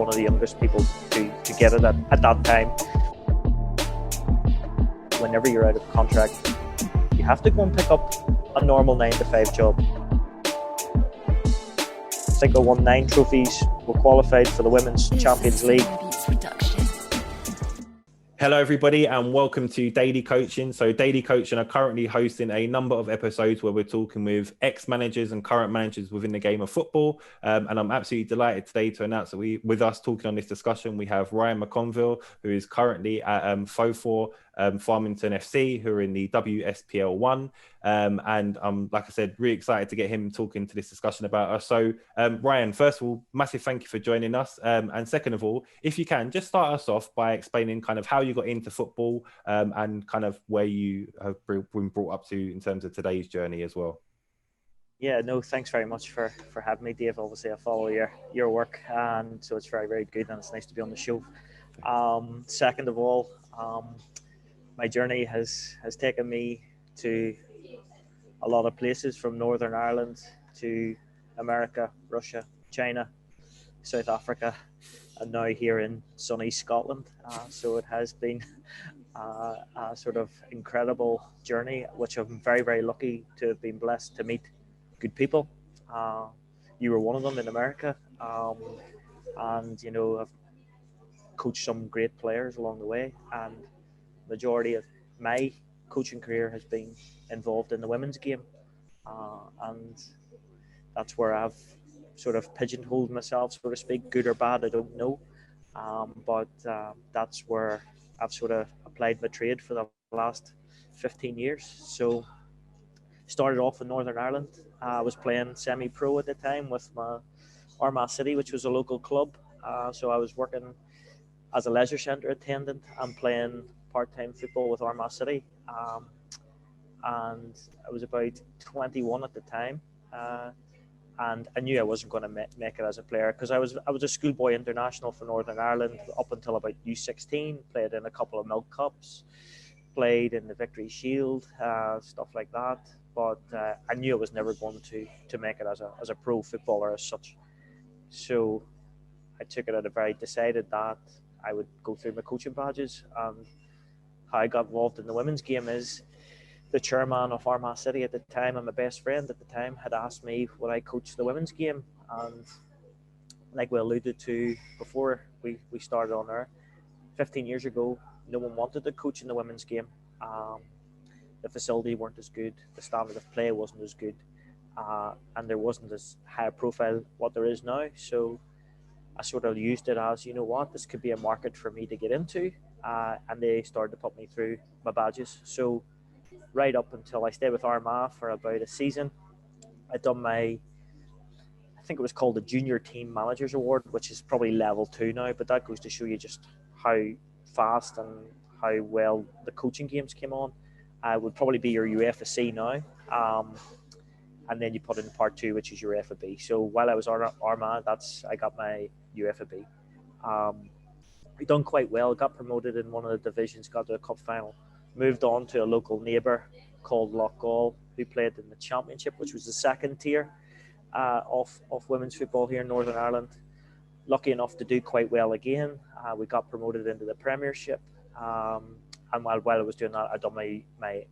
one of the youngest people to get it at that time. Whenever you're out of contract, you have to go and pick up a normal 9-to-5 job. I think I won 9 trophies. We're qualified for the Women's Champions League. Hello, everybody, and welcome to Daily Coaching. So Daily Coaching are currently hosting a number of episodes where we're talking with ex-managers and current managers within the game of football. And I'm absolutely delighted today to announce that with us talking on this discussion, we have Ryan McConville, who is currently at Forfar Farmington FC, who are in the WSPL 1. And I'm, like I said, really excited to get him talking to this discussion about us. So, Ryan, first of all, massive thank you for joining us. And second of all, if you can, just start us off by explaining kind of how you got into football and kind of where you have been brought up to in terms of today's journey as well. Yeah, no, thanks very much for having me, Dave. Obviously, I follow your work, and so it's very, very good, and it's nice to be on the show. Second of all, my journey has taken me to a lot of places, from Northern Ireland to America, Russia, China, South Africa, and now here in sunny Scotland. So it has been a sort of incredible journey, which I'm very, very lucky to have been blessed to meet good people. You were one of them in America, and you know, I've coached some great players along the way, and majority of my coaching career has been involved in the women's game, and that's where I've sort of pigeonholed myself, so to speak, good or bad, I don't know, but that's where I've sort of applied my trade for the last 15 years. So started off in Northern Ireland. I was playing semi-pro at the time with my Armagh City, which was a local club, so I was working as a leisure centre attendant and playing part-time football with Armagh City, and I was about 21 at the time, and I knew I wasn't going to make it as a player, because I was a schoolboy international for Northern Ireland up until about U16, played in a couple of Milk Cups, played in the Victory Shield, stuff like that, but I knew I was never going to make it as a pro footballer as such. So I took it at a very decided that I would go through my coaching badges. And how I got involved in the women's game is the chairman of Armagh City at the time, and my best friend at the time, had asked me would I coach the women's game. And like we alluded to before we started on there, 15 years ago, no one wanted to coach in the women's game. The facility weren't as good, the standard of play wasn't as good, and there wasn't as high a profile what there is now. So I sort of used it as, you know what, this could be a market for me to get into, and they started to put me through my badges. So right up until I stayed with Armagh for about a season, I'd done I think it was called the Junior Team Managers Award, which is probably level 2 now, but that goes to show you just how fast and how well the coaching games came on. Would probably be your UEFA C now, and then you put in part 2, which is your UEFA B. So while I was Armagh, I got my UEFA B. I done quite well, got promoted in one of the divisions, got to a cup final, moved on to a local neighbour called Loughgall, who played in the Championship, which was the second tier of women's football here in Northern Ireland. Lucky enough to do quite well again. We got promoted into the Premiership, and while I was doing that, I done my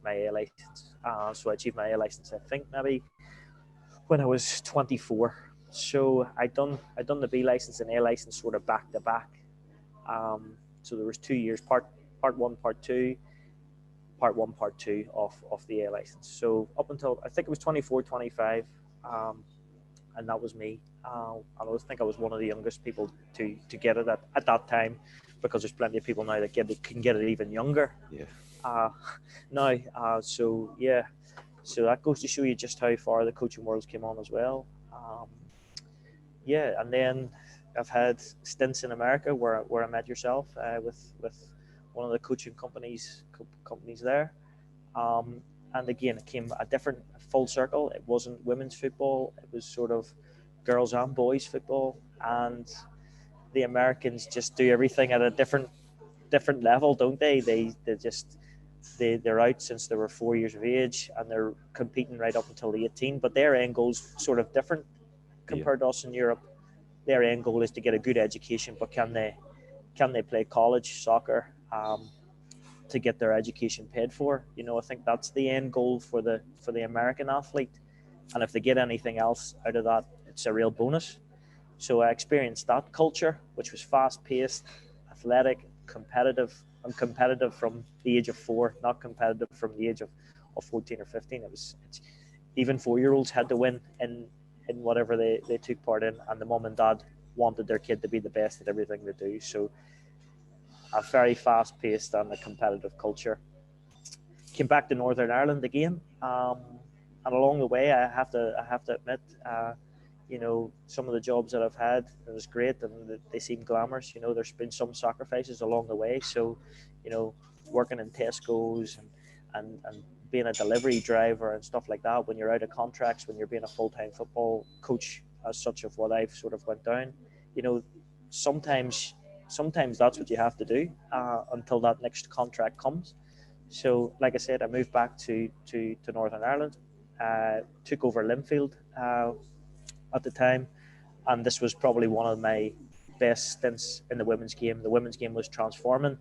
A licence. So I achieved my A licence, I think maybe when I was 24. So I done the B licence and A licence sort of back to back. So there was 2 years, part 1, part 2, part 1, part 2 of the A licence. So up until I think it was 24, 25, and that was me. I think I was one of the youngest people to get it at that time, because there's plenty of people now that can get it even younger. Yeah. Now, so yeah, so that goes to show you just how far the coaching worlds came on as well. Yeah, and then I've had stints in America where I met yourself with one of the coaching companies there, and again it came a different full circle. It wasn't women's football; it was sort of girls and boys football, and the Americans just do everything at a different level, don't they? They're out since they were 4 years of age, and they're competing right up until the 18. But their end goal's sort of different compared to us in Europe. their end goal is to get a good education, but can they play college soccer to get their education paid for? I think that's the end goal for the American athlete. And if they get anything else out of that, it's a real bonus. So I experienced that culture, which was fast-paced, athletic, competitive. I'm competitive from the age of 4, not competitive from the age of 14 or 15. It's even 4-year-olds had to win in whatever they took part in, and the mum and dad wanted their kid to be the best at everything they do. So a very fast-paced and a competitive culture. Came back to Northern Ireland again, and along the way, I have to admit, some of the jobs that I've had, it was great, and they seem glamorous. There's been some sacrifices along the way. So, working in Tesco's and being a delivery driver and stuff like that, when you're out of contracts, when you're being a full-time football coach, as such of what I've sort of went down, sometimes that's what you have to do until that next contract comes. So, like I said, I moved back to Northern Ireland, took over Linfield at the time, and this was probably one of my best stints in the women's game. The women's game was transforming,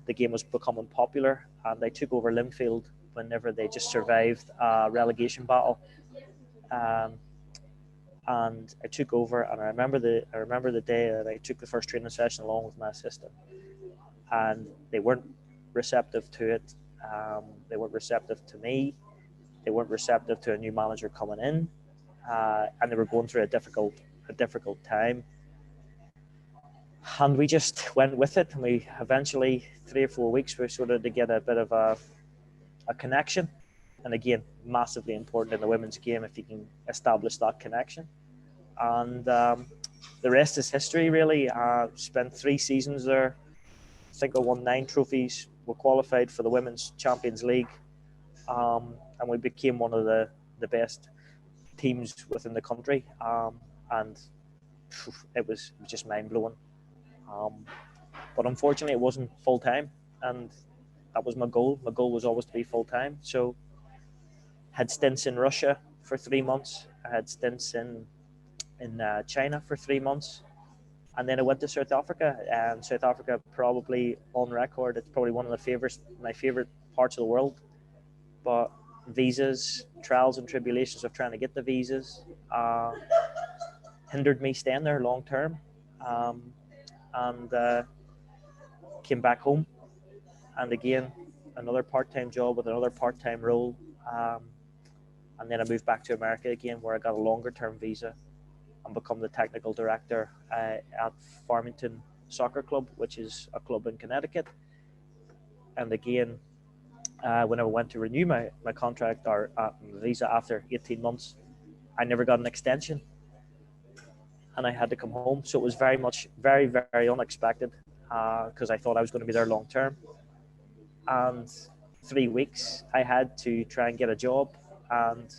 the game was becoming popular, and I took over Linfield whenever they just survived a relegation battle. And I took over, and I remember the day that I took the first training session along with my assistant, and they weren't receptive to it. They weren't receptive to me. They weren't receptive to a new manager coming in, and they were going through a difficult time. And we just went with it, and we eventually 3 or 4 weeks we sort of to get a bit of a connection. And again, massively important in the women's game if you can establish that connection. And the rest is history, really. Spent 3 seasons there. I think I won 9 trophies. We qualified for the Women's Champions League, and we became one of the best teams within the country. And it was just mind-blowing. But unfortunately, it wasn't full-time, and that was my goal. My goal was always to be full-time. So had stints in Russia for 3 months. I had stints in China for 3 months. And then I went to South Africa. And South Africa, probably on record, it's probably one of my favorite parts of the world. But visas, trials and tribulations of trying to get the visas hindered me staying there long term. And came back home. And again, another part-time job with another part-time role. And then I moved back to America again, where I got a longer-term visa and become the technical director at Farmington Soccer Club, which is a club in Connecticut. And again, when I went to renew my contract or visa after 18 months, I never got an extension. And I had to come home. So it was very, very unexpected because I thought I was going to be there long term. And 3 weeks, I had to try and get a job. And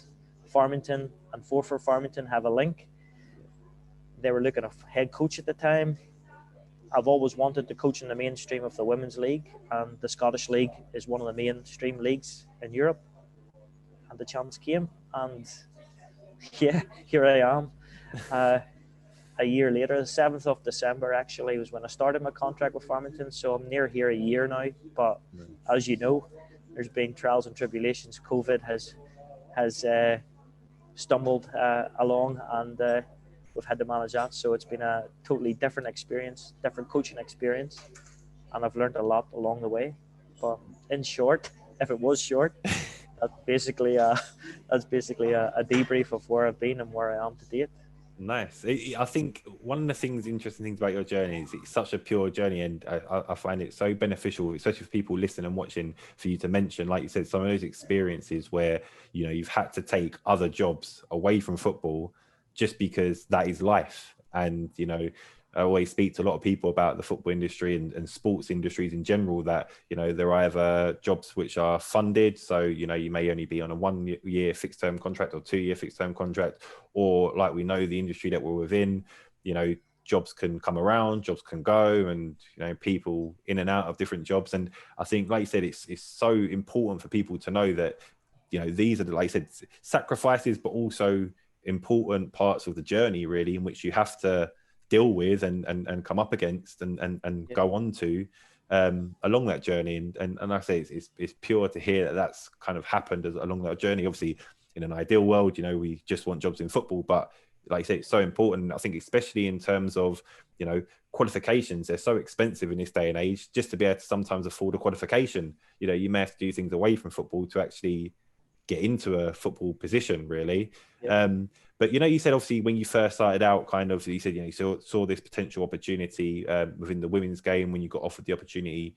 Farmington and Forfar Farmington have a link. They were looking at a head coach at the time. I've always wanted to coach in the mainstream of the Women's League, and the Scottish League is one of the mainstream leagues in Europe. And the chance came, and yeah, here I am. A year later, the 7th of December actually was when I started my contract with Farmington, so I'm near here a year now. But as you know, there's been trials and tribulations. COVID has stumbled along, and we've had to manage that. So it's been a totally different experience, different coaching experience, and I've learned a lot along the way. But in short, if it was short, that's basically a debrief of where I've been and where I am to date. Nice. I think one of the interesting things about your journey is it's such a pure journey, and I find it so beneficial, especially for people listening and watching, for you to mention, like you said, some of those experiences where you've had to take other jobs away from football just because that is life. And I always speak to a lot of people about the football industry and sports industries in general, that there are either jobs which are funded, so you may only be on a 1 year fixed term contract or 2 year fixed term contract, or like we know the industry that we're within, jobs can come around, jobs can go, and people in and out of different jobs. And I think, like you said, it's so important for people to know that these are, like I said, sacrifices, but also important parts of the journey, really, in which you have to deal with and come up against and go on to along that journey. And I say it's pure to hear that that's kind of happened along that journey. Obviously, in an ideal world, we just want jobs in football, but like I say, it's so important. I think especially in terms of, qualifications, they're so expensive in this day and age. Just to be able to sometimes afford a qualification, you may have to do things away from football to actually get into a football position, really. Yeah. But you said obviously when you first started out, kind of, you said you saw this potential opportunity within the women's game when you got offered the opportunity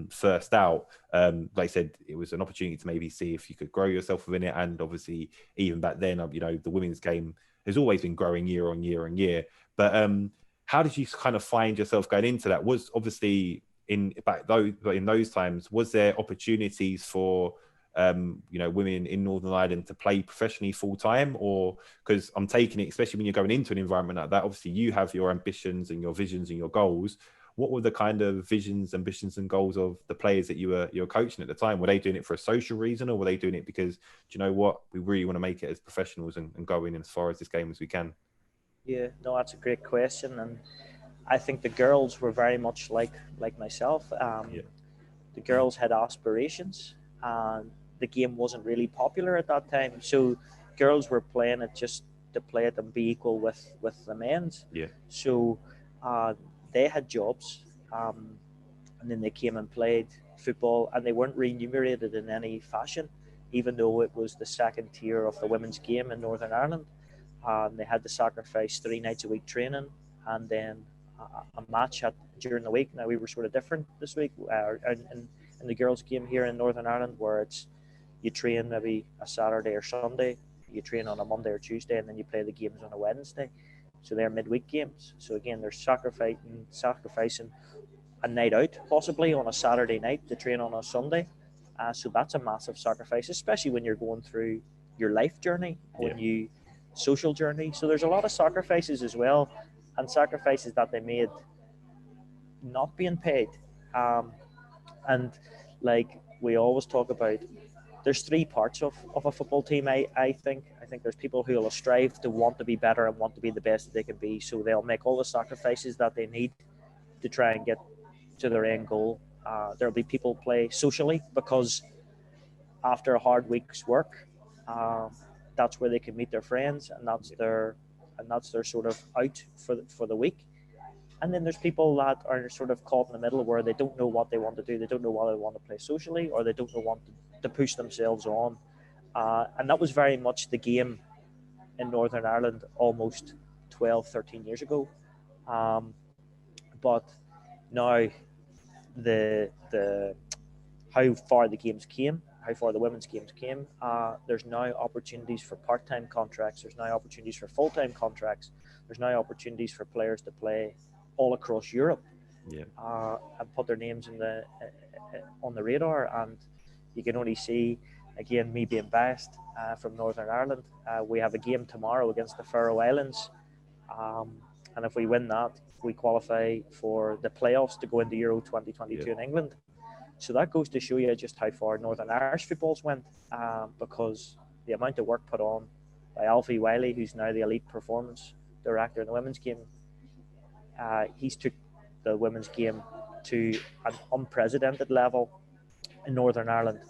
first out. Like I said, it was an opportunity to maybe see if you could grow yourself within it, and obviously even back then, the women's game has always been growing year on year on year. But how did you kind of find yourself going into that? Was obviously in those times, was there opportunities for women in Northern Ireland to play professionally full time? Or because I'm taking it, especially when you're going into an environment like that, obviously you have your ambitions and your visions and your goals. What were the kind of visions, ambitions, and goals of the players that you were coaching at the time? Were they doing it for a social reason, or were they doing it because, do you know what, we really want to make it as professionals and go in as far as this game as we can? Yeah, no, that's a great question, and I think the girls were very much like myself. The girls had aspirations, and the game wasn't really popular at that time. So girls were playing it just to play it and be equal with the men's. Yeah. So they had jobs, and then they came and played football, and they weren't remunerated in any fashion, even though it was the second tier of the women's game in Northern Ireland. They had to sacrifice 3 nights a week training, and then a match during the week. Now we were sort of different this week in the girls' game here in Northern Ireland, where you train maybe a Saturday or Sunday, you train on a Monday or Tuesday, and then you play the games on a Wednesday. So they're midweek games. So again, they're sacrificing a night out possibly on a Saturday night to train on a Sunday. So that's a massive sacrifice, especially when you're going through your life journey, social journey. So there's a lot of sacrifices as well, and sacrifices that they made not being paid. And like we always talk about, there's 3 parts of a football team. I think there's people who will strive to want to be better and want to be the best that they can be. So they'll make all the sacrifices that they need to try and get to their end goal. There'll be people play socially because after a hard week's work, that's where they can meet their friends, and that's their sort of out for the week. And then there's people that are sort of caught in the middle where they don't know what they want to do. They don't know whether they want to play socially, or they don't know want to push themselves on. And that was very much the game in Northern Ireland almost 12, 13 years ago. But now the how far the games came, how far the women's games came, there's now opportunities for part-time contracts. There's now opportunities for full-time contracts. There's now opportunities for players to play all across Europe, and put their names on the radar. And you can only see, again, me being biased from Northern Ireland, we have a game tomorrow against the Faroe Islands, and if we win that, we qualify for the playoffs to go into Euro 2022 in England. So that goes to show you just how far Northern Irish footballs went, because the amount of work put on by Alfie Wiley, who's now the elite performance director in the women's game, he's took the women's game to an unprecedented level in Northern Ireland,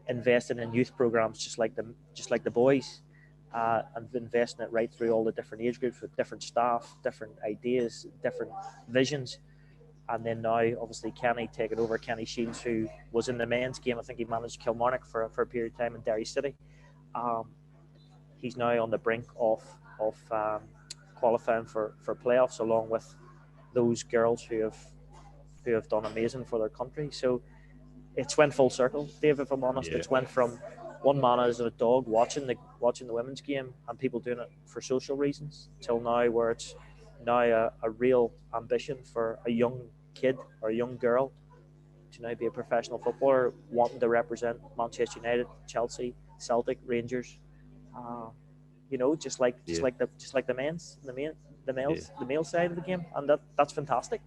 investing in youth programs just like the boys, and investing it right through all the different age groups with different staff, different ideas, different visions. And then now, obviously, Kenny taking over, Kenny Shields, who was in the men's game. I think he managed Kilmarnock for a period of time in Derry City. He's now on the brink of qualifying for playoffs, along with those girls who have done amazing for their country. So it's went full circle, Dave, if I'm honest. It's went from one man as a dog watching the women's game and people doing it for social reasons, till now where it's now a real ambition for a young kid or a young girl to now be a professional footballer, wanting to represent Manchester United, Chelsea, Celtic, Rangers. Just like the male side of the game, and that's fantastic.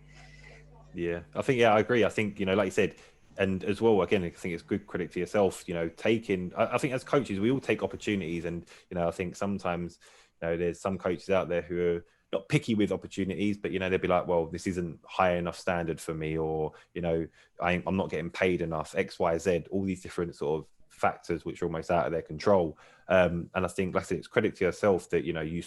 Yeah, I agree. I think, like you said, and as well, again, I think it's good credit to yourself, taking, I think as coaches, we all take opportunities, and, I think sometimes, there's some coaches out there who are not picky with opportunities, but, you know, they'd be like, well, this isn't high enough standard for me, or, you know, I'm not getting paid enough, X, Y, Z, all these different sort of factors which are almost out of their control. And I think, like I said, it's credit to yourself that, you know, you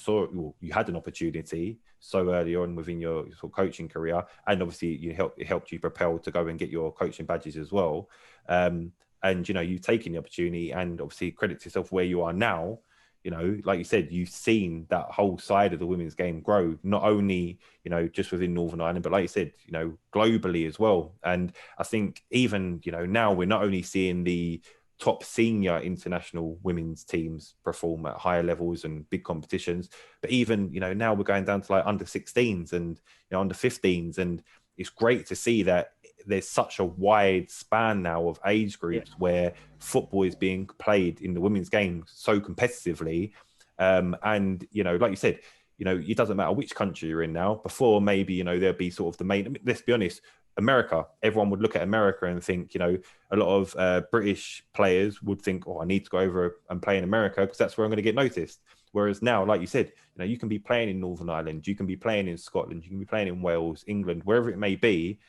had an opportunity so early on within your sort of coaching career, and obviously it helped you propel to go and get your coaching badges as well. And, you know, you've taken the opportunity, and obviously credit to yourself where you are now. You know, like you said, you've seen that whole side of the women's game grow, not only, you know, just within Northern Ireland, but like you said, you know, globally as well. And I think even, you know, now we're not only seeing the top senior international women's teams perform at higher levels and big competitions, but even, you know, now we're going down to like under 16s and, you know, under 15s. And it's great to see that there's such a wide span now of age groups where football is being played in the women's game so competitively. And, you know, like you said, you know, it doesn't matter which country you're in now. Before, maybe, you know, there'd be sort of the main, I mean, let's be honest, America, everyone would look at America and think, you know, a lot of British players would think, oh, I need to go over and play in America because that's where I'm going to get noticed. Whereas now, like you said, you know, you can be playing in Northern Ireland, you can be playing in Scotland, you can be playing in Wales, England, wherever it may be.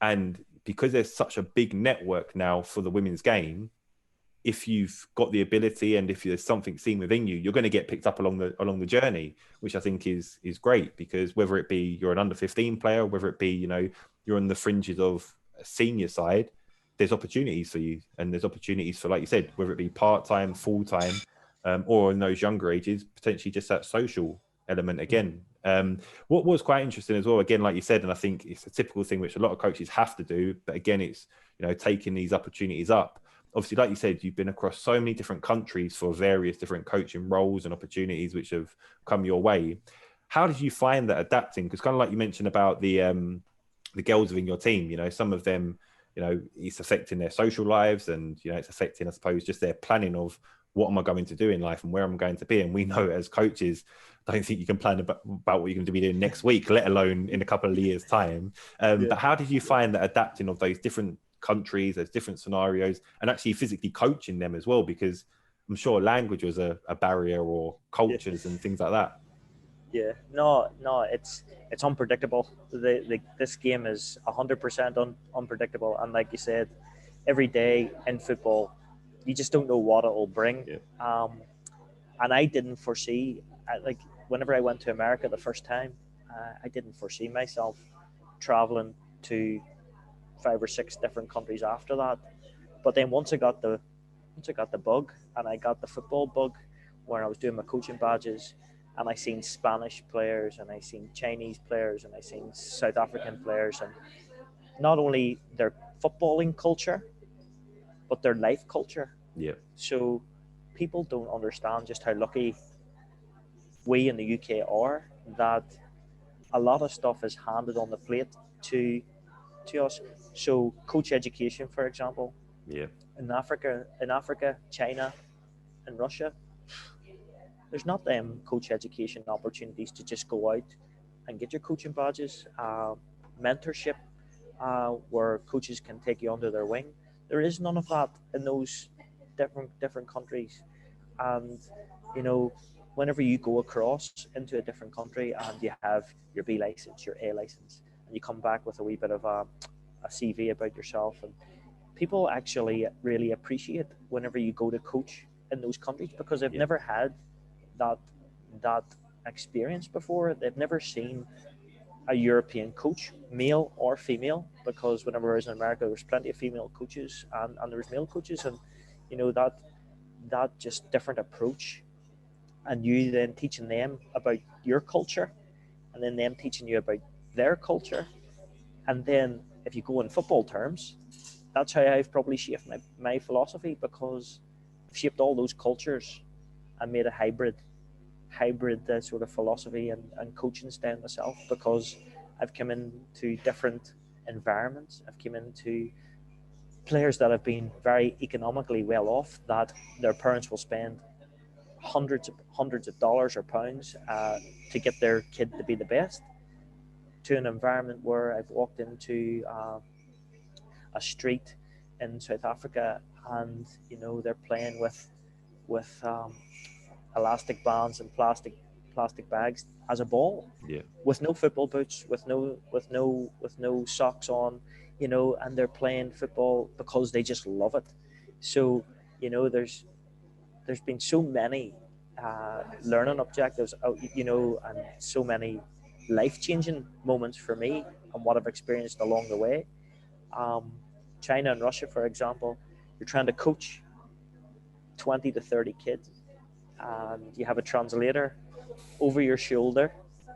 And because there's such a big network now for the women's game, if you've got the ability and if there's something seen within you, you're going to get picked up along the journey, which I think is great, because whether it be you're an under 15 player, whether it be, you know, you're on the fringes of a senior side, there's opportunities for you, and there's opportunities for, like you said, whether it be part-time, full-time, or in those younger ages, potentially just that social element again. What was quite interesting as well, again, like you said, and I think it's a typical thing which a lot of coaches have to do, but again, it's, you know, taking these opportunities up. Obviously, like you said, you've been across so many different countries for various different coaching roles and opportunities which have come your way. How did you find that adapting? Because kind of like you mentioned about the girls within your team, you know, some of them, you know, it's affecting their social lives, and, you know, it's affecting, I suppose, just their planning of what am I going to do in life and where I'm going to be. And we know as coaches, I don't think you can plan about what you're going to be doing next week, let alone in a couple of years' time. But how did you find that adapting of those different countries, those different scenarios, and actually physically coaching them as well? Because I'm sure language was a barrier, or cultures and things like that. Yeah, no, it's unpredictable. This game is 100% unpredictable, and like you said, every day in football, you just don't know what it will bring. And I didn't foresee, like, whenever I went to America the first time, I didn't foresee myself traveling to 5 or 6 different countries after that. But then once I got the bug, and I got the football bug, when I was doing my coaching badges, and I seen Spanish players, and I seen Chinese players, and I seen South African players, and not only their footballing culture, but their life culture. Yeah. So people don't understand just how lucky we in the UK are, that a lot of stuff is handed on the plate to us. So coach education, for example, in Africa, China, and Russia, there's not them coach education opportunities to just go out and get your coaching badges, mentorship, where coaches can take you under their wing. There is none of that in those different countries. And, you know, whenever you go across into a different country and you have your B license, your A license, and you come back with a wee bit of a CV about yourself, and people actually really appreciate whenever you go to coach in those countries, because they've never had that experience before. They've never seen a European coach, male or female, because whenever I was in America, there was plenty of female coaches and there was male coaches, and, you know, that just different approach, and you then teaching them about your culture, and then them teaching you about their culture. And then if you go in football terms, that's how I've probably shaped my philosophy, because I've shaped all those cultures and made a hybrid sort of philosophy and coaching style myself, because I've come into different environments. I've come into players that have been very economically well off, that their parents will spend hundreds of dollars or pounds to get their kid to be the best, to an environment where I've walked into a street in South Africa, and, you know, they're playing with elastic bands and plastic bags, as a ball, with no football boots, with no socks on, you know, and they're playing football because they just love it. So, you know, there's been so many learning objectives, you know, and so many life-changing moments for me and what I've experienced along the way. China and Russia, for example, you're trying to coach 20 to 30 kids, and you have a translator over your shoulder.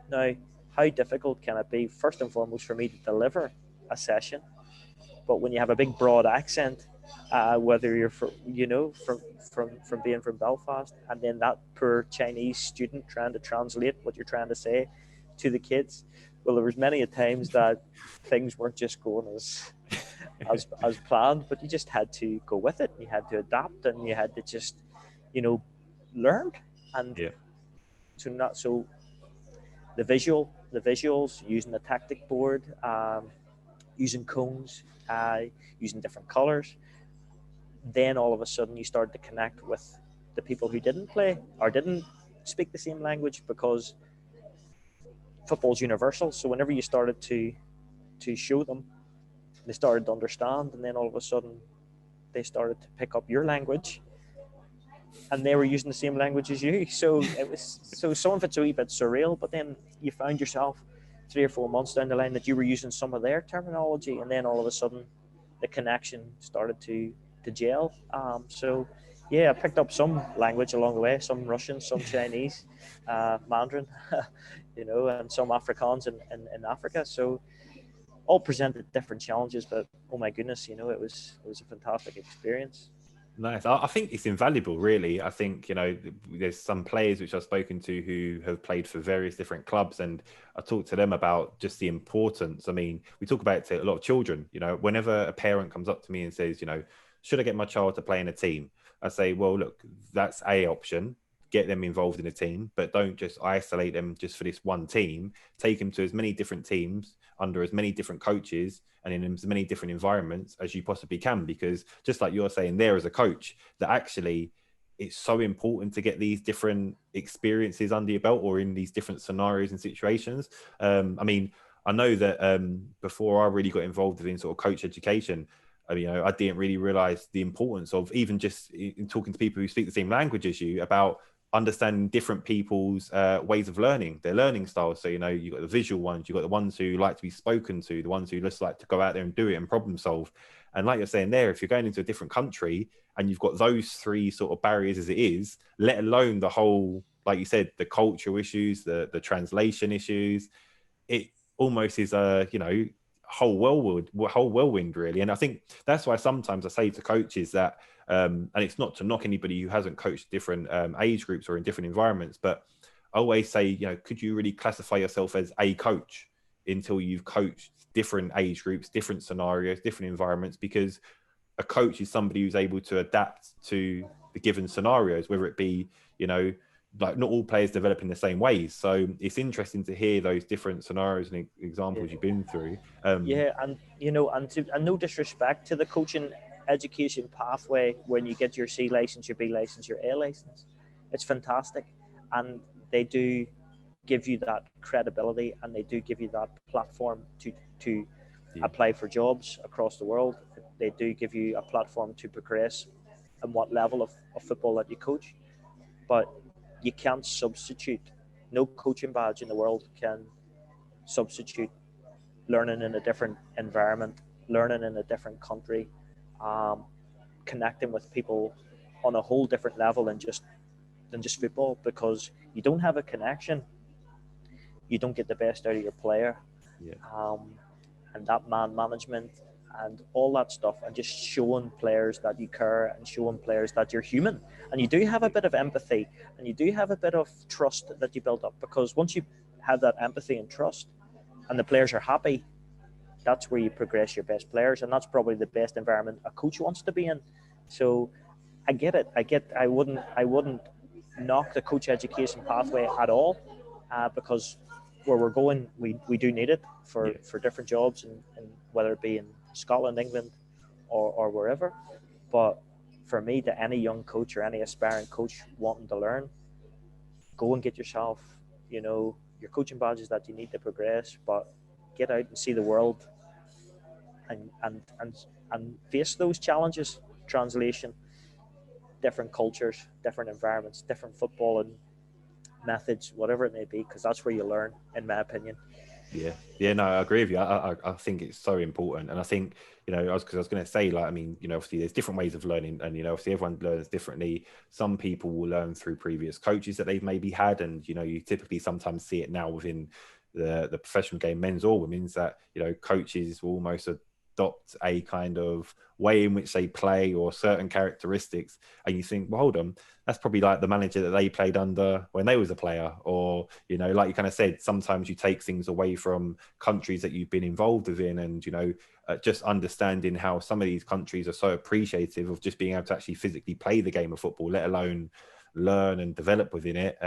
Now, how difficult can it be, first and foremost, for me to deliver a session? But when you have a big broad accent, whether you're from being from Belfast, and then that poor Chinese student trying to translate what you're trying to say to the kids, well, there was many a times that things weren't just going as planned, but you just had to go with it. You had to adapt, and you had to just, you know, learn. And so the visuals, using the tactic board, using cones, using different colors. Then all of a sudden you start to connect with the people who didn't play or didn't speak the same language, because football's universal. So whenever you started to show them, they started to understand, and then all of a sudden they started to pick up your language, and they were using the same language as you. So it was, so some of it's a wee bit surreal, but then you found yourself 3 or 4 months down the line that you were using some of their terminology, and then all of a sudden the connection started to gel. So yeah, I picked up some language along the way, some Russian, some Chinese, Mandarin, you know, and some Afrikaans in Africa. So all presented different challenges, but oh my goodness, you know, it was a fantastic experience. Nice. I think it's invaluable, really. I think, you know, there's some players which I've spoken to who have played for various different clubs, and I talk to them about just the importance. I mean, we talk about it to a lot of children, you know, whenever a parent comes up to me and says, you know, should I get my child to play in a team? I say, well, look, that's a option. Get them involved in a team, but don't just isolate them just for this one team. Take them to as many different teams under as many different coaches and in as many different environments as you possibly can, because just like you're saying there as a coach, that actually it's so important to get these different experiences under your belt or in these different scenarios and situations. I mean, I know that before I really got involved in sort of coach education, I mean, you know, I didn't really realize the importance of even just in talking to people who speak the same language as you about understanding different people's ways of learning, their learning styles. So, you know, you've got the visual ones, you've got the ones who like to be spoken to, the ones who just like to go out there and do it and problem solve. And like you're saying there, if you're going into a different country and you've got those three sort of barriers as it is, let alone the whole, like you said, the cultural issues, the translation issues, it almost is a, you know, whole whirlwind really. And I think that's why sometimes I say to coaches that and it's not to knock anybody who hasn't coached different age groups or in different environments, but I always say, you know, could you really classify yourself as a coach until you've coached different age groups, different scenarios, different environments? Because a coach is somebody who's able to adapt to the given scenarios, whether it be, you know, like not all players develop in the same ways. So it's interesting to hear those different scenarios and examples you've been through. Yeah, and you know, and no disrespect to the coaching education pathway, when you get your C license, your B license, your A license, it's fantastic, and they do give you that credibility, and they do give you that platform to apply for jobs across the world. They do give you a platform to progress and what level of football that you coach, but you can't substitute. No coaching badge in the world can substitute learning in a different environment, learning in a different country, connecting with people on a whole different level than just football. Because you don't have a connection, you don't get the best out of your player. And that man management and all that stuff, and just showing players that you care and showing players that you're human and you do have a bit of empathy and you do have a bit of trust that you build up. Because once you have that empathy and trust and the players are happy, that's where you progress your best players, and that's probably the best environment a coach wants to be in. So I get it. I wouldn't knock the coach education pathway at all, because where we're going, we do need it for different jobs, and whether it be in Scotland, England, or wherever. But for me, to any young coach or any aspiring coach wanting to learn, go and get yourself, you know, your coaching badges that you need to progress, but get out and see the world and face those challenges. Translation, different cultures, different environments, different footballing methods, whatever it may be, because that's where you learn, in my opinion. Yeah, no, I agree with you. I think it's so important, and I think, you know, because I was going to say, like, I mean, you know, obviously there's different ways of learning, and, you know, obviously everyone learns differently. Some people will learn through previous coaches that they've maybe had, and, you know, you typically sometimes see it now within the professional game, men's or women's, that, you know, coaches will almost adopt a kind of way in which they play or certain characteristics, and you think, well, hold on, that's probably like the manager that they played under when they was a player. Or, you know, like you kind of said, sometimes you take things away from countries that you've been involved within, and, you know, just understanding how some of these countries are so appreciative of just being able to actually physically play the game of football, let alone learn and develop within it.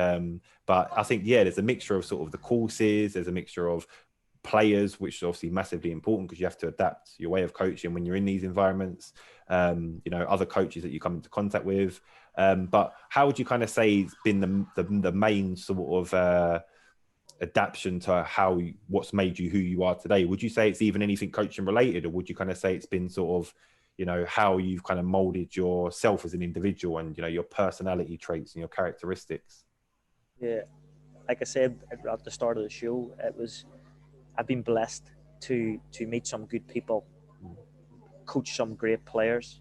But I think, yeah, there's a mixture of sort of the courses, there's a mixture of players, which is obviously massively important because you have to adapt your way of coaching when you're in these environments. You know, other coaches that you come into contact with. But how would you kind of say it's been the main sort of adaptation to what's made you who you are today? Would you say it's even anything coaching related, or would you kind of say it's been sort of, you know, how you've kind of molded yourself as an individual and, you know, your personality traits and your characteristics? Yeah, like I said at the start of the show, I've been blessed to meet some good people, coach some great players,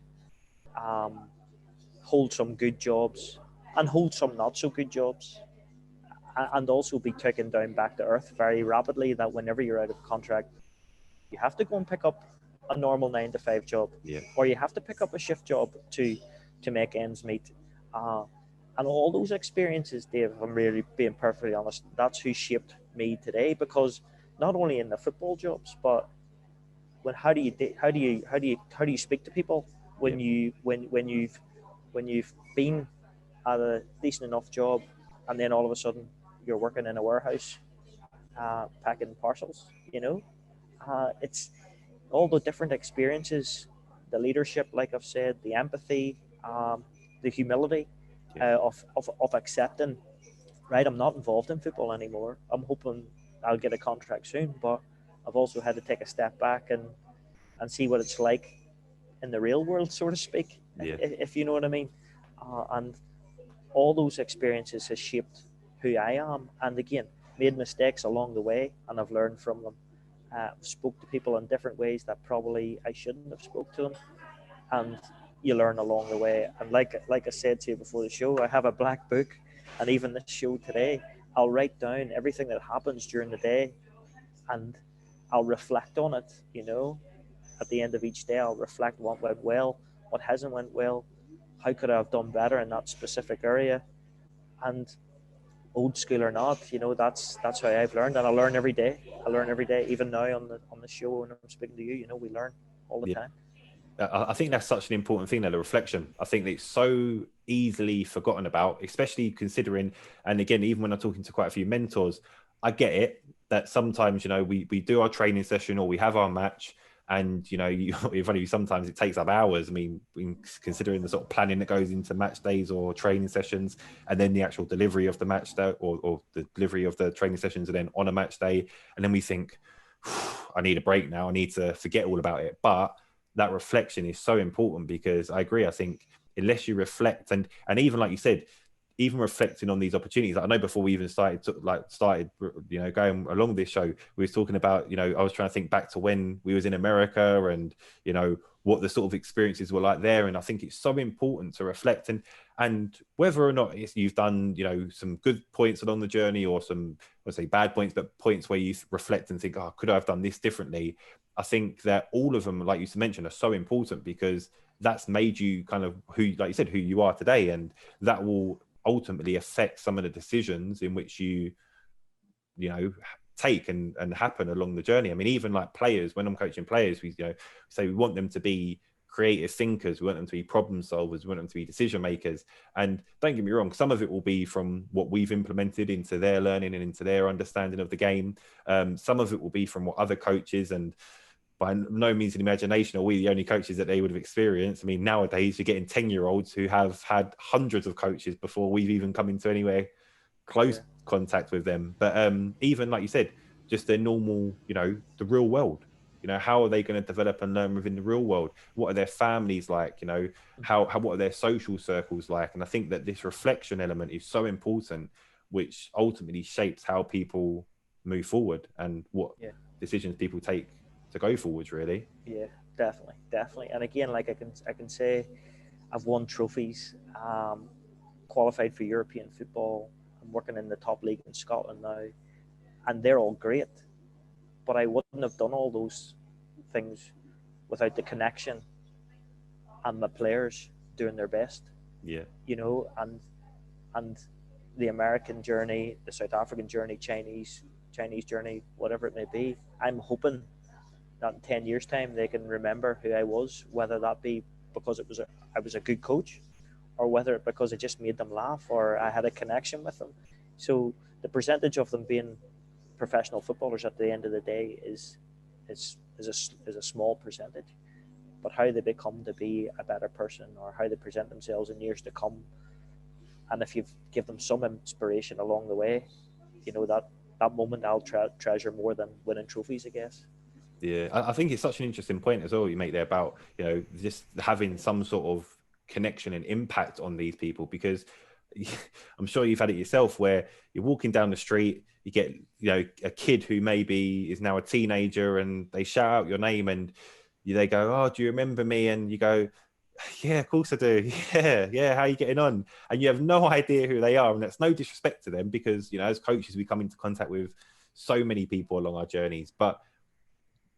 hold some good jobs, and hold some not so good jobs, and also be taken down back to earth very rapidly. That whenever you're out of contract, you have to go and pick up a normal 9 to 5 job, or you have to pick up a shift job to make ends meet. And all those experiences, Dave, if I'm really being perfectly honest, that's who shaped me today. Because not only in the football jobs, but how do you speak to people when you've been at a decent enough job, and then all of a sudden you're working in a warehouse, packing parcels. You know, it's all the different experiences, the leadership, like I've said, the empathy, the humility, of accepting, right, I'm not involved in football anymore. I'm hoping I'll get a contract soon, but I've also had to take a step back and see what it's like in the real world, so to speak, if you know what I mean. And all those experiences has shaped who I am. And again, made mistakes along the way, and I've learned from them. Spoke to people in different ways that probably I shouldn't have spoke to them, and you learn along the way. And like I said to you before the show, I have a black book, and even this show today, I'll write down everything that happens during the day, and I'll reflect on it. You know, at the end of each day, I'll reflect what went well, what hasn't went well, how could I have done better in that specific area. And old school or not, you know, that's how I've learned, and I learn every day. Even now on the show when I'm speaking to you. You know, we learn all the time. I think that's such an important thing, that the reflection. I think it's so easily forgotten about, especially considering, and again, even when I'm talking to quite a few mentors, I get it that sometimes, you know, we do our training session or we have our match, and, you know, sometimes it takes up hours. I mean, considering the sort of planning that goes into match days or training sessions, and then the actual delivery of the match day, or the delivery of the training sessions, and then on a match day, and then we think, I need a break now. I need to forget all about it. But that reflection is so important, because I agree. I think unless you reflect, and even like you said, even reflecting on these opportunities. I know before we even started, you know, going along this show, we was talking about, you know, I was trying to think back to when we was in America, and, you know, what the sort of experiences were like there. And I think it's so important to reflect, and whether or not you've done, you know, some good points along the journey, or some, let's say, bad points, but points where you reflect and think, oh, could I have done this differently? I think that all of them, like you mentioned, are so important, because that's made you kind of who, like you said, who you are today. And that will ultimately affect some of the decisions in which you know, take and happen along the journey. I mean, even like players, when I'm coaching players, we, you know, say we want them to be creative thinkers, we want them to be problem solvers, we want them to be decision makers. And don't get me wrong, some of it will be from what we've implemented into their learning and into their understanding of the game. Some of it will be from what other coaches, and by no means an imagination are we the only coaches that they would have experienced. I mean, nowadays you're getting 10-year-olds who have had hundreds of coaches before we've even come into anywhere close contact with them. But even like you said, just their normal, the real world. How are they going to develop and learn within the real world? What are their families like? What are their social circles like? And I think that this reflection element is so important, which ultimately shapes how people move forward and what decisions people take to go forwards, really. Yeah, definitely. And again, like I can say I've won trophies, qualified for European football. I'm working in the top league in Scotland now, and they're all great. But I wouldn't have done all those things without the connection and my players doing their best. Yeah. And the American journey, the South African journey, Chinese journey, whatever it may be. I'm hoping that in 10 years' time they can remember who I was, whether that be because I was a good coach, or whether it because I just made them laugh or I had a connection with them. So the percentage of them being professional footballers at the end of the day is a small percentage, but how they become to be a better person or how they present themselves in years to come, and if you give them some inspiration along the way, that moment I'll treasure more than winning trophies, I guess. Yeah, I think it's such an interesting point as well you make there about just having some sort of connection and impact on these people, because I'm sure you've had it yourself where you're walking down the street, you get a kid who maybe is now a teenager and they shout out your name and they go, "Oh, do you remember me?" And you go, "Yeah, of course I do. Yeah, how are you getting on?" And you have no idea who they are, and that's no disrespect to them, because as coaches we come into contact with so many people along our journeys, but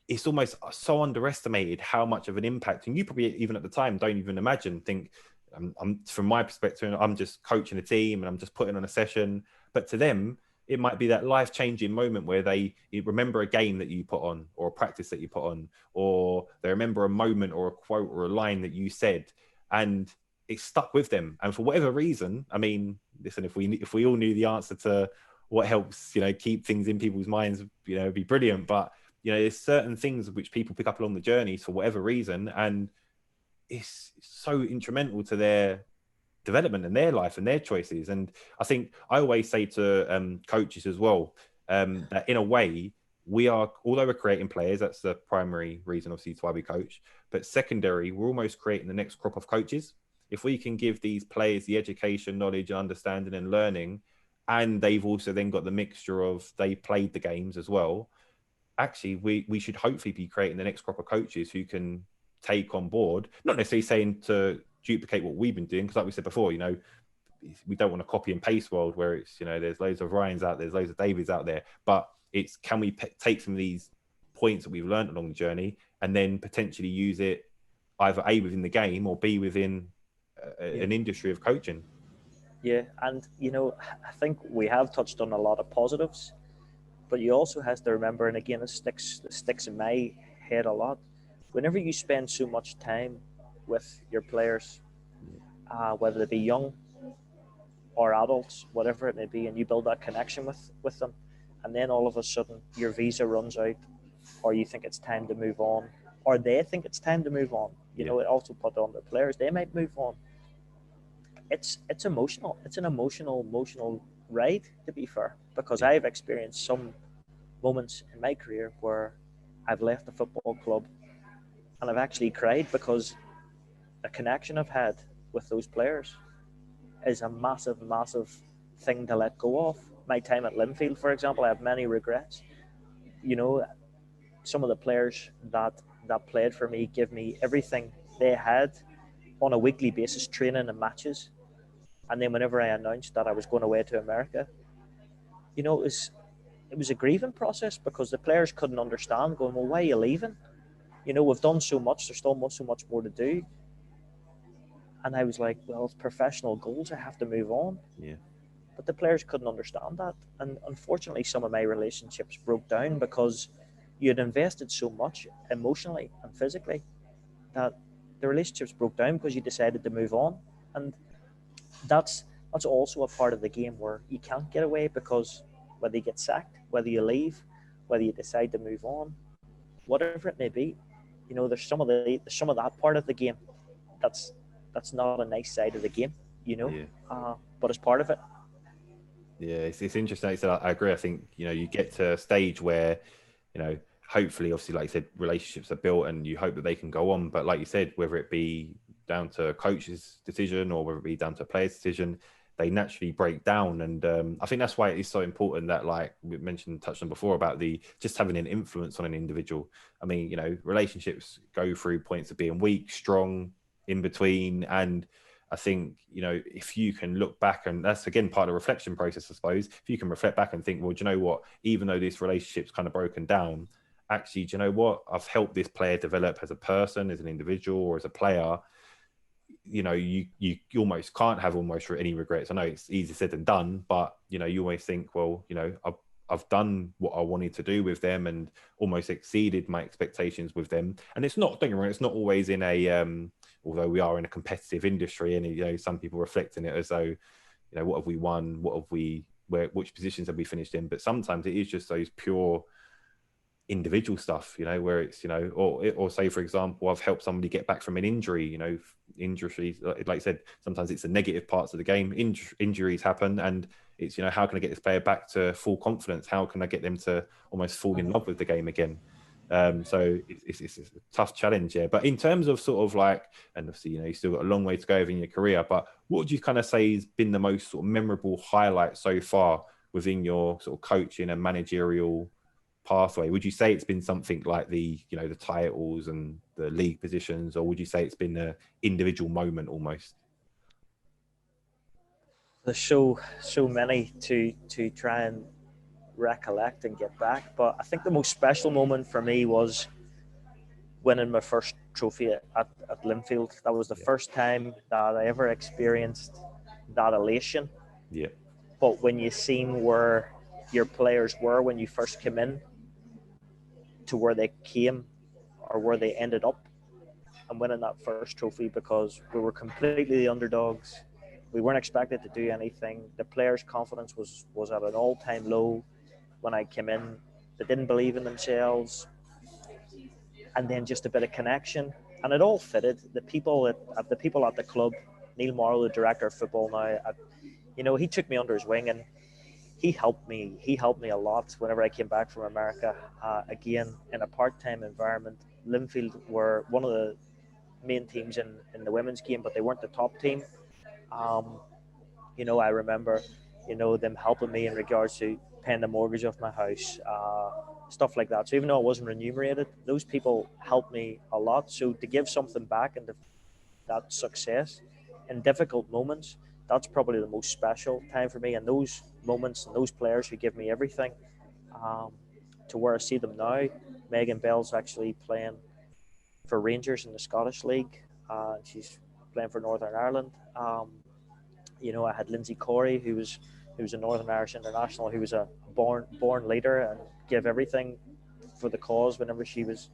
it's almost so underestimated how much of an impact, and you probably even at the time don't even think I'm from my perspective, I'm just coaching a team and I'm just putting on a session, but to them it might be that life-changing moment where they remember a game that you put on, or a practice that you put on, or they remember a moment or a quote or a line that you said, and it's stuck with them. And for whatever reason, I mean, listen, if we all knew the answer to what helps keep things in people's minds, it'd be brilliant. But there's certain things which people pick up along the journey for whatever reason, and it's so instrumental to their development and their life and their choices. And I think I always say to coaches as well, that in a way we are, although we're creating players, that's the primary reason obviously why we coach, but secondary, we're almost creating the next crop of coaches. If we can give these players the education, knowledge, understanding and learning, and they've also then got the mixture of they played the games as well, actually we should hopefully be creating the next crop of coaches who can take on board, not necessarily saying to duplicate what we've been doing, because like we said before, we don't want a copy and paste world where it's there's loads of Ryans out there, there's loads of Davids out there, but it's can we take some of these points that we've learned along the journey and then potentially use it either A, within the game, or B, within an industry of coaching. Yeah, and I think we have touched on a lot of positives, but you also have to remember, and again, it sticks in my head a lot, whenever you spend so much time with your players, whether they be young or adults, whatever it may be, and you build that connection with them, and then all of a sudden your visa runs out, or you think it's time to move on, or they think it's time to move on. It also put on the players, they might move on. It's emotional. It's an emotional ride, to be fair, because I've experienced some moments in my career where I've left the football club and I've actually cried, because the connection I've had with those players is a massive thing to let go of. My time at Linfield, for example, I have many regrets. Some of the players that played for me give me everything they had on a weekly basis, training and matches. And then whenever I announced that I was going away to America, it was a grieving process, because the players couldn't understand, going, "Well, why are you leaving? We've done so much, there's still so much more to do." And I was like, "Well, it's professional goals, I have to move on." Yeah. But the players couldn't understand that. And unfortunately, some of my relationships broke down because you had invested so much emotionally and physically that the relationships broke down because you decided to move on. And that's also a part of the game where you can't get away, because whether you get sacked, whether you leave, whether you decide to move on, whatever it may be, there's some of that part of the game that's not a nice side of the game, but it's part of it. Yeah, it's interesting. Like I said, I agree. I think, you get to a stage where, hopefully, obviously, like you said, relationships are built and you hope that they can go on. But like you said, whether it be down to a coach's decision or whether it be down to a player's decision, they naturally break down. And I think that's why it is so important that, like we touched on before, about the just having an influence on an individual. I mean, relationships go through points of being weak, strong, in between. And I think, if you can look back, and that's again part of the reflection process, I suppose, if you can reflect back and think, well, do you know what, even though this relationship's kind of broken down, actually, do you know what, I've helped this player develop as a person, as an individual, or as a player. You almost can't have almost any regrets. I know it's easier said than done, but you always think, well, I've done what I wanted to do with them and almost exceeded my expectations with them. And it's not, don't get me wrong, it's not always in a although we are in a competitive industry, and some people reflect on it as though, what have we won, which positions have we finished in? But sometimes it is just those pure individual stuff, where it's, or say, for example, I've helped somebody get back from an injury. Injuries, like I said, sometimes it's the negative parts of the game. Injuries happen, and it's, how can I get this player back to full confidence? How can I get them to almost fall in love with the game again? So it's a tough challenge, yeah. But in terms of sort of like, and obviously, you still got a long way to go in your career, but what would you kind of say has been the most sort of memorable highlight so far within your sort of coaching and managerial pathway? Would you say it's been something like the titles and the league positions, or would you say it's been an individual moment almost? There's so many to try and recollect and get back, but I think the most special moment for me was winning my first trophy at Linfield. That was the first time that I ever experienced that elation. Yeah. But when you seen where your players were when you first came in to where they came or where they ended up, and winning that first trophy, because we were completely the underdogs. We weren't expected to do anything. The players' confidence was at an all-time low when I came in. They didn't believe in themselves. And then just a bit of connection. And it all fitted. The people at the club, Neil Morrow, the director of football now, he took me under his wing and he helped me. He helped me a lot whenever I came back from America. Again, in a part-time environment, Linfield were one of the main teams in the women's game, but they weren't the top team. I remember, them helping me in regards to paying the mortgage off my house, stuff like that. So even though I wasn't remunerated, those people helped me a lot. So to give something back and that success in difficult moments, that's probably the most special time for me. And those moments and those players who give me everything, to where I see them now. Megan Bell's actually playing for Rangers in the Scottish League. She's playing for Northern Ireland. I had Lindsay Corey, who was a Northern Irish international, who was a born leader and gave everything for the cause whenever she was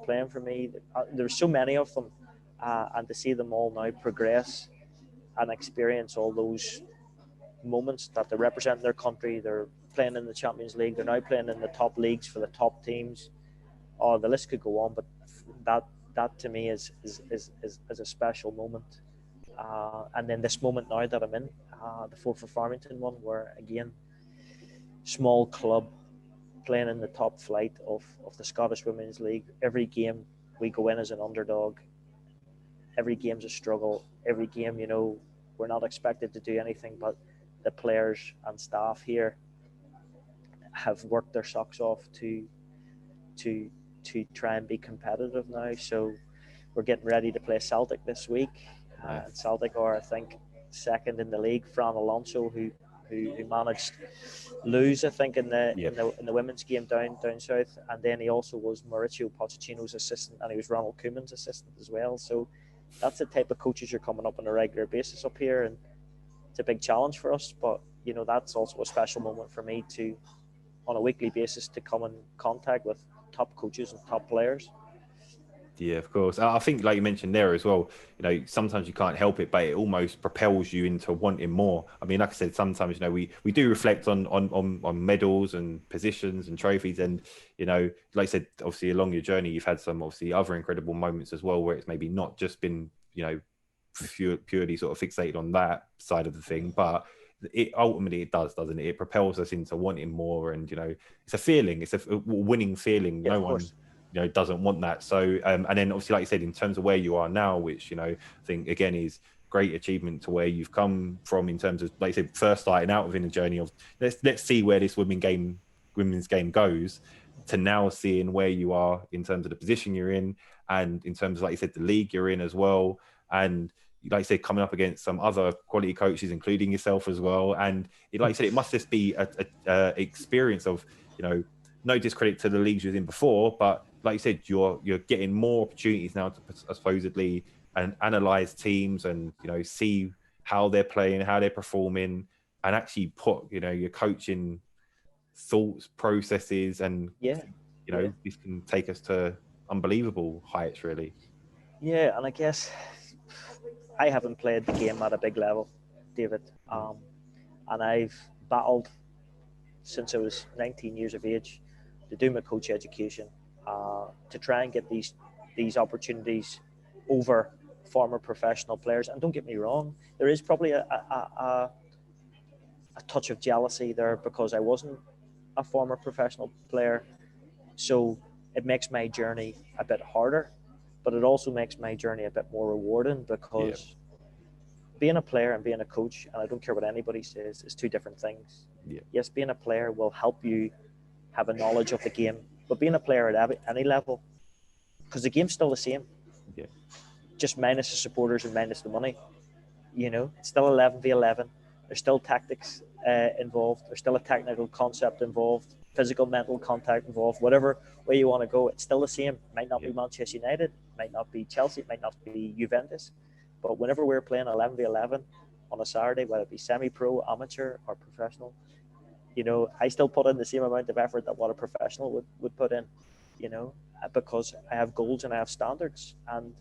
playing for me. There's so many of them, and to see them all now progress and experience all those moments that they represent their country. They're playing in the Champions League. They're now playing in the top leagues for the top teams. Oh, the list could go on, but that to me is a special moment. And then this moment now that I'm in, the Forfar Farmington one, where again, small club playing in the top flight of the Scottish Women's League. Every game we go in as an underdog. Every game's a struggle. Every game, we're not expected to do anything, but the players and staff here have worked their socks off to try and be competitive now. So we're getting ready to play Celtic this week. Celtic are, I think, second in the league. Fran Alonso, who managed lose, I think, in the women's game down south, and then he also was Mauricio Pochettino's assistant, and he was Ronald Koeman's assistant as well. So that's the type of coaches you're coming up on a regular basis up here, and it's a big challenge for us. But that's also a special moment for me to, on a weekly basis, to come in contact with top coaches and top players. Yeah, of course. I think, like you mentioned there as well, sometimes you can't help it, but it almost propels you into wanting more. I mean, like I said, sometimes, we do reflect on medals and positions and trophies. And, like I said, obviously along your journey, you've had some obviously other incredible moments as well, where it's maybe not just been, purely sort of fixated on that side of the thing, but it ultimately it does, doesn't it? It propels us into wanting more, and it's a feeling, it's a winning feeling. Yeah, No of one course. doesn't want that. So and then obviously, like you said, in terms of where you are now, which I think again is great achievement to where you've come from in terms of, like you said, first starting out within a journey of let's see where this women's game goes, to now seeing where you are in terms of the position you're in, and in terms of, like you said, the league you're in as well, and like you said, coming up against some other quality coaches, including yourself as well. And like you said, it must just be a experience of, no discredit to the leagues you was in before, but like you said, you're getting more opportunities now to supposedly and analyze teams and see how they're playing, how they're performing, and actually put your coaching thoughts, processes, and this can take us to unbelievable heights, really. Yeah, and I guess I haven't played the game at a big level, David, and I've battled since I was 19 years of age to do my coach education, to try and get these opportunities over former professional players. And don't get me wrong, there is probably a touch of jealousy there because I wasn't a former professional player. So it makes my journey a bit harder, but it also makes my journey a bit more rewarding because being a player and being a coach, and I don't care what anybody says, is two different things. Yeah. Yes, being a player will help you have a knowledge of the game, but being a player at any level, because the game's still the same, just minus the supporters and minus the money. It's still 11v11. There's still tactics involved. There's still a technical concept involved, physical, mental contact involved. Whatever way you want to go, it's still the same. It might not be Manchester United, might not be Chelsea, it might not be Juventus. But whenever we're playing 11v11 on a Saturday, whether it be semi-pro, amateur, or professional, I still put in the same amount of effort that what a professional would put in, because I have goals and I have standards. And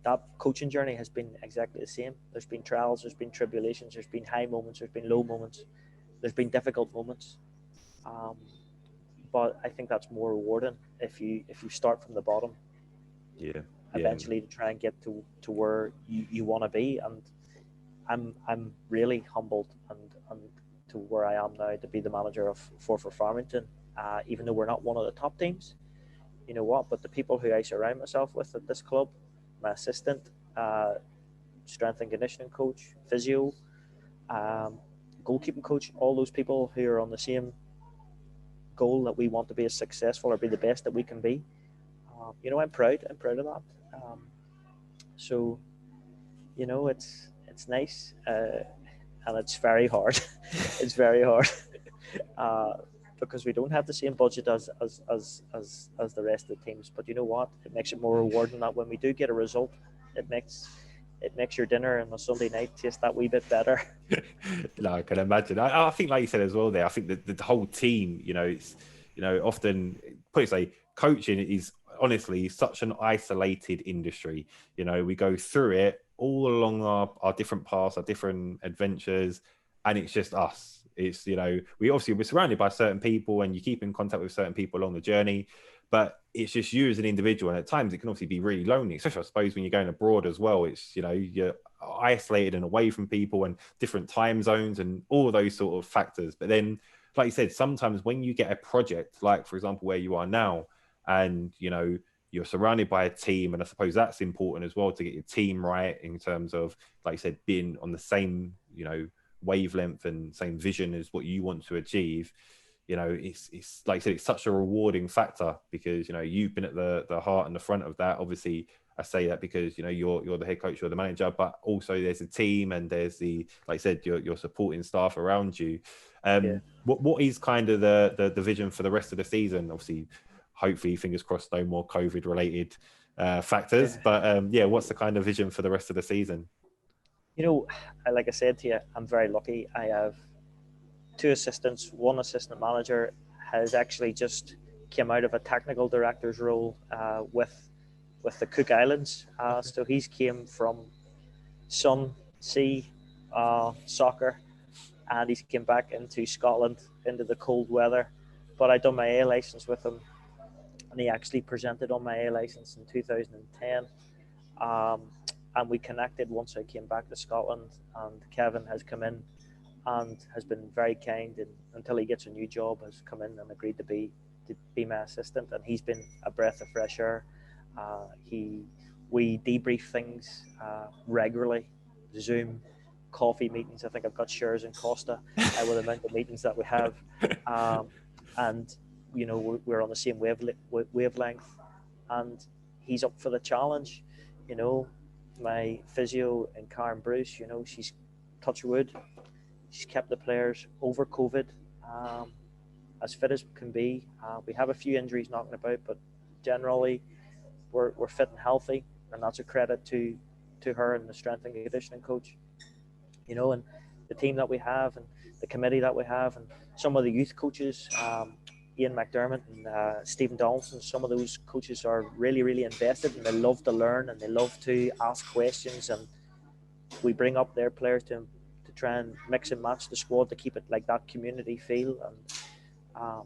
that coaching journey has been exactly the same. There's been trials, there's been tribulations, there's been high moments, there's been low moments, there's been difficult moments. But I think that's more rewarding if you start from the bottom. Eventually to try and get to where you want to be. And I'm really humbled and to where I am now to be the manager of Forfar Farmington, even though we're not one of the top teams. You know what? But the people who I surround myself with at this club, my assistant, strength and conditioning coach, physio, goalkeeping coach, all those people who are on the same goal that we want to be as successful or be the best that we can be. I'm proud of that. So it's nice, and it's very hard. It's very hard because we don't have the same budget as the rest of the teams. But you know what? It makes it more rewarding that when we do get a result, it makes your dinner on a Sunday night taste that wee bit better. No, I can imagine. I think, like you said as well, there, I think that the whole team, it's often, put it say, coaching is honestly such an isolated industry. We go through it all along our different paths, our different adventures, and it's just us. It's, we're surrounded by certain people and you keep in contact with certain people along the journey, but it's just you as an individual. And at times it can obviously be really lonely, especially I suppose when you're going abroad as well. It's, you're isolated and away from people and different time zones and all those sort of factors. But then, like you said, sometimes when you get a project, like for example, where you are now, and, you're surrounded by a team, and I suppose that's important as well to get your team right in terms of, like you said, being on the same, wavelength and same vision as what you want to achieve. It's like I said, it's such a rewarding factor because you've been at the heart and the front of that. Obviously, I say that because you're the head coach, you're the manager, but also there's a team and there's the, like I said, your supporting staff around you. What is kind of the vision for the rest of the season? Obviously, hopefully, fingers crossed, no more COVID related factors. But what's the kind of vision for the rest of the season? Like I said to you, I'm very lucky. I have 2 assistants. One assistant manager has actually just came out of a technical director's role with the Cook Islands. So he's came from sun, sea, soccer, and he's came back into Scotland, into the cold weather. But I done my A license with him, and he actually presented on my A license in 2010. And we connected once I came back to Scotland, and Kevin has come in and has been very kind, and until he gets a new job, has come in and agreed to be my assistant, and he's been a breath of fresh air. We debrief things regularly, Zoom, coffee meetings. I think I've got shares in Costa with the amount of meetings that we have, and we're on the same wavelength, and he's up for the challenge. My physio and Karen Bruce, she's, touch wood, she's kept the players over COVID as fit as can be. We have a few injuries knocking about, but generally we're fit and healthy, and that's a credit to her and the strength and conditioning coach. And the team that we have, and the committee that we have, and some of the youth coaches, Ian McDermott and Stephen Donaldson, some of those coaches are really, really invested, and they love to learn and they love to ask questions, and we bring up their players to try and mix and match the squad to keep it like that community feel. And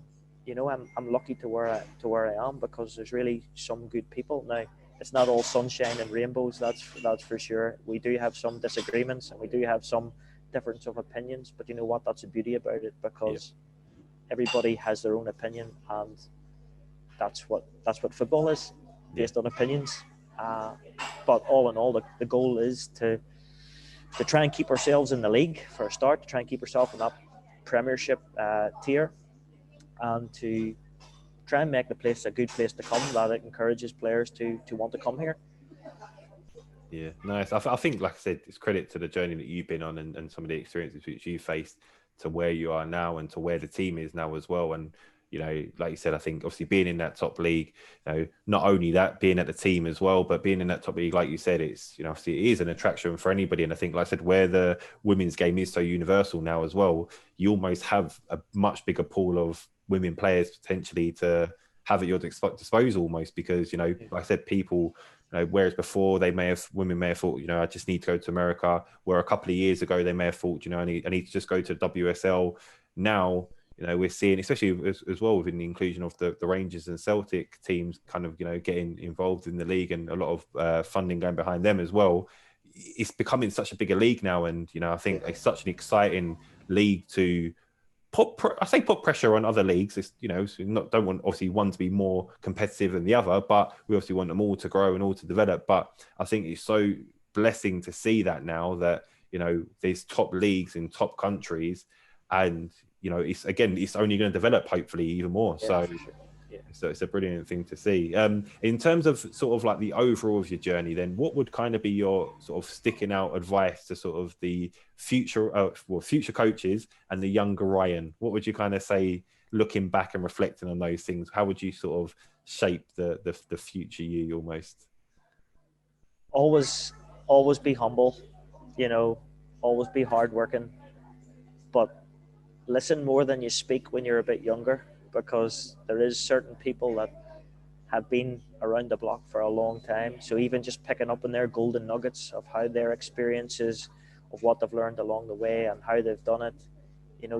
I'm lucky to where I am, because there's really some good people. Now, it's not all sunshine and rainbows, that's for sure. We do have some disagreements, and we do have some difference of opinions, but you know what, that's the beauty about it, because everybody has their own opinion, and that's what football is, based on opinions. But all in all, the goal is to try and keep ourselves in the league for a start, to try and keep ourselves in that Premiership tier, and to try and make the place a good place to come, that it encourages players to want to come here. Yeah, nice. I think, like I said, it's credit to the journey that you've been on, and some of the experiences which you faced to where you are now and to where the team is now as well. And like you said, I think obviously being in that top league, not only that, being at the team as well, but being in that top league, like you said, it's obviously it is an attraction for anybody. And I think, like I said, where the women's game is so universal now as well, you almost have a much bigger pool of women players potentially to have at your disposal almost, because like I said, people, whereas before women may have thought, I just need to go to America, where a couple of years ago they may have thought, I need to just go to WSL. Now, we're seeing, especially as well within the inclusion of the Rangers and Celtic teams kind of, getting involved in the league, and a lot of funding going behind them as well. It's becoming such a bigger league now. And, I think it's such an exciting league to put pressure on other leagues. It's, don't want obviously one to be more competitive than the other, but we obviously want them all to grow and all to develop. But I think it's so blessing to see that now that, there's top leagues in top countries, and, it's only going to develop hopefully even more. So it's a brilliant thing to see. In terms of sort of like the overall of your journey, then what would kind of be your sort of sticking out advice to sort of the future coaches and the younger Ryan? What would you kind of say, looking back and reflecting on those things? How would you sort of shape the future you almost? Always be humble, always be hardworking, but listen more than you speak when you're a bit younger, because there is certain people that have been around the block for a long time. So even just picking up on their golden nuggets of how their experiences, of what they've learned along the way and how they've done it,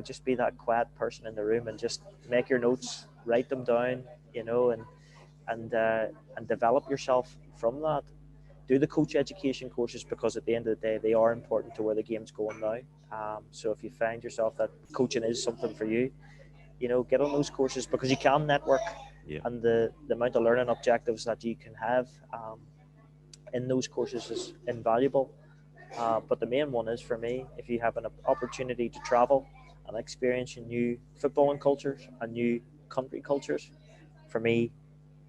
just be that quiet person in the room and just make your notes, write them down, and develop yourself from that. Do the coach education courses, because at the end of the day, they are important to where the game's going now. So if you find yourself that coaching is something for you, get on those courses, because you can network, and the amount of learning objectives that you can have in those courses is invaluable. But the main one is, for me, if you have an opportunity to travel and experience new footballing cultures and new country cultures, for me,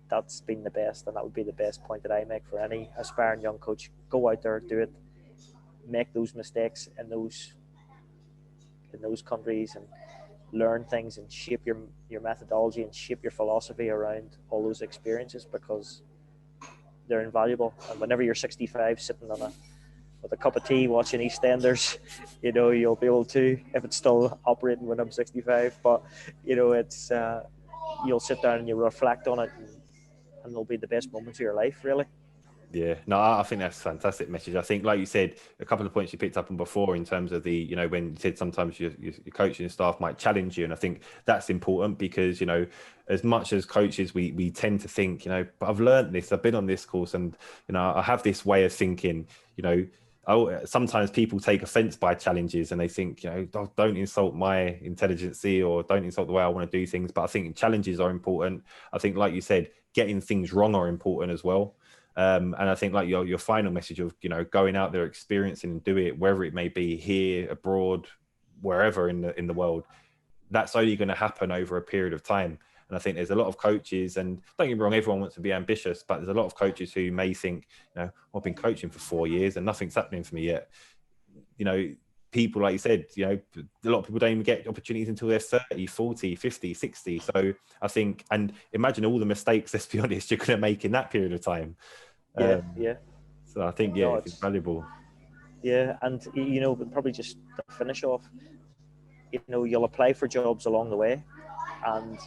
that's been the best, and that would be the best point that I make for any aspiring young coach. Go out there, do it, make those mistakes in those countries, and learn things and shape your methodology and shape your philosophy around all those experiences, because they're invaluable. And whenever you're 65 sitting with a cup of tea watching EastEnders, you'll be able to, if it's still operating when I'm 65, but it's you'll sit down and you'll reflect on it, and it'll be the best moments of your life, really. Yeah, no, I think that's a fantastic message. I think, like you said, a couple of points you picked up on before in terms of the, when you said sometimes your coaching staff might challenge you. And I think that's important, because, as much as coaches, we tend to think, but I've learned this, I've been on this course, and, I have this way of thinking, sometimes people take offense by challenges and they think, don't insult my intelligence or don't insult the way I want to do things. But I think challenges are important. I think, like you said, getting things wrong are important as well. And I think like your final message of, going out there, experiencing and do it, wherever it may be, here, abroad, wherever in the world, that's only going to happen over a period of time. And I think there's a lot of coaches, and don't get me wrong, everyone wants to be ambitious, but there's a lot of coaches who may think, I've been coaching for 4 years and nothing's happening for me yet. People, like you said, a lot of people don't even get opportunities until they're 30, 40, 50, 60. So I think, and imagine all the mistakes, let's be honest, you're going to make in that period of time. Yeah. So I think, it's invaluable. Yeah, and probably just to finish off, you'll apply for jobs along the way, and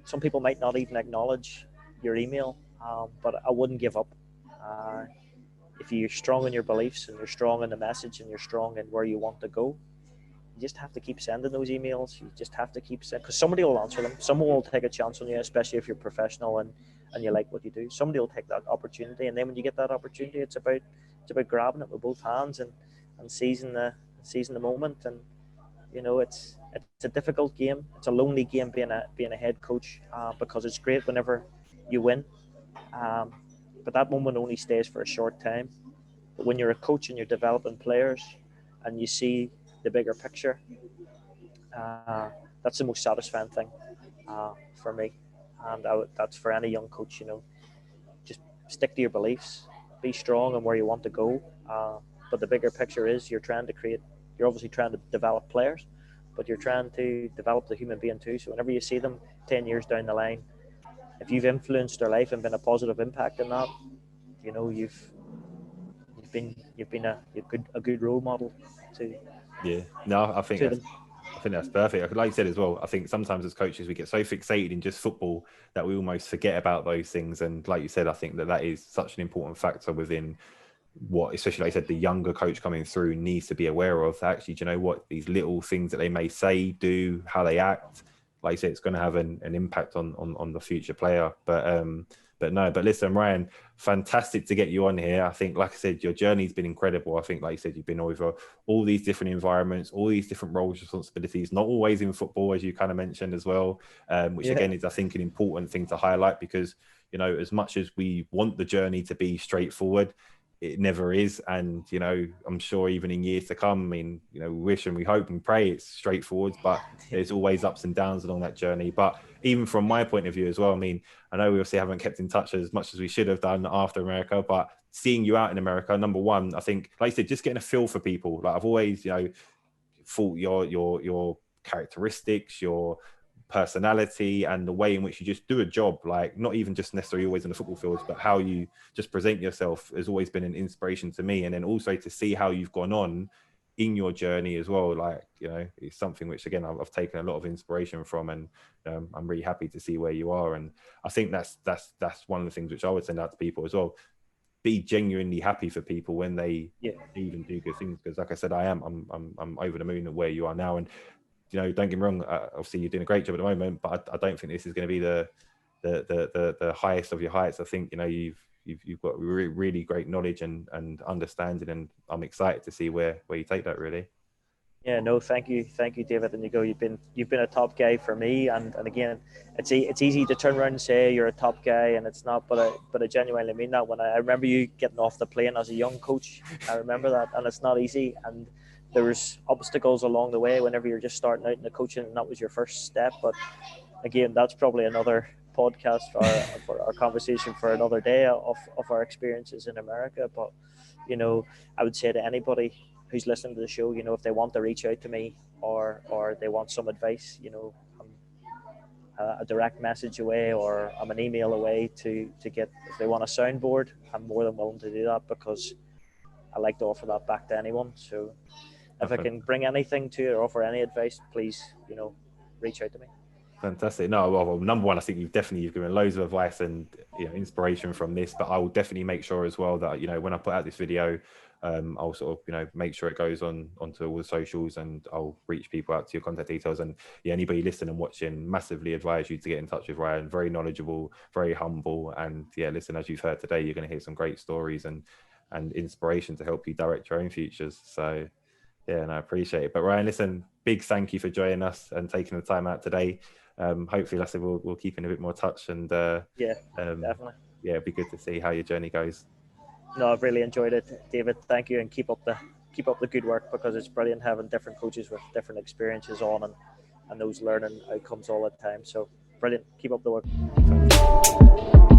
some people might not even acknowledge your email, but I wouldn't give up. If you're strong in your beliefs and you're strong in the message and you're strong in where you want to go, you just have to keep sending those emails. You just have to keep sending, because somebody will answer them. Someone will take a chance on you, especially if you're professional and you like what you do. Somebody will take that opportunity, and then when you get that opportunity, it's about grabbing it with both hands and seizing the moment. And it's a difficult game. It's a lonely game being a head coach, because it's great whenever you win, but that moment only stays for a short time. But when you're a coach and you're developing players and you see the bigger picture, that's the most satisfying thing for me. And that's for any young coach. Just stick to your beliefs, be strong in where you want to go, but the bigger picture is you're obviously trying to develop players, but you're trying to develop the human being too. So whenever you see them 10 years down the line, if you've influenced their life and been a positive impact in that, you've been a good role model to. Yeah, no, I think that's perfect. Like you said as well, I think sometimes as coaches we get so fixated in just football that we almost forget about those things. And like you said, I think that is such an important factor within what, especially like I said, the younger coach coming through needs to be aware of. Actually, do you know what? These little things that they may say, do, how they act, like I said, it's going to have an impact on the future player. But listen, Ryan, fantastic to get you on here. I think, like I said, your journey's been incredible. I think, like you said, you've been over all these different environments, all these different roles, responsibilities, not always in football, as you kind of mentioned as well, which again is, I think, an important thing to highlight, because, as much as we want the journey to be straightforward, it never is. And, I'm sure even in years to come, I mean, we wish and we hope and pray it's straightforward, but there's always ups and downs along that journey. But even from my point of view as well, I mean, I know we obviously haven't kept in touch as much as we should have done after America, but seeing you out in America, number one, I think, like I said, just getting a feel for people. Like I've always, thought your characteristics, your personality and the way in which you just do a job, like not even just necessarily always in the football fields, but how you just present yourself has always been an inspiration to me. And then also to see how you've gone on in your journey as well, like, it's something which again I've taken a lot of inspiration from, and I'm really happy to see where you are. And I think that's one of the things which I would send out to people as well. Be genuinely happy for people when they even do good things, because like I said, I'm over the moon at where you are now. And don't get me wrong, obviously you're doing a great job at the moment, but I don't think this is going to be the highest of your heights. I think you've got really great knowledge and understanding, and I'm excited to see where you take that, really. Yeah, no, thank you, David. And you've been a top guy for me, and again, it's easy to turn around and say you're a top guy, and it's not. But I genuinely mean that. When I remember you getting off the plane as a young coach, I remember that, and it's not easy. And there was obstacles along the way whenever you're just starting out in the coaching, and that was your first step. But again, that's probably another podcast for our conversation for another day of our experiences in America. But I would say to anybody who's listening to the show, if they want to reach out to me or they want some advice, I'm a direct message away, or I'm an email away to get, if they want a soundboard, I'm more than willing to do that, because I like to offer that back to anyone. So if I can bring anything to it or offer any advice, please, reach out to me. Fantastic. No, well, number one, I think you've given loads of advice and inspiration from this, but I will definitely make sure as well that when I put out this video, I'll sort of make sure it goes onto all the socials, and I'll reach people out to your contact details. And anybody listening and watching, massively advise you to get in touch with Ryan. Very knowledgeable, very humble, and listen, as you've heard today, you're going to hear some great stories, and and inspiration to help you direct your own futures. So yeah, and I appreciate it. But Ryan, listen, big thank you for joining us and taking the time out today. Hopefully, like I said, we'll keep in a bit more touch, and definitely. Yeah, it'd be good to see how your journey goes. No, I've really enjoyed it, David. Thank you, and keep up the good work, because it's brilliant having different coaches with different experiences on and those learning outcomes all the time. So brilliant. Keep up the work.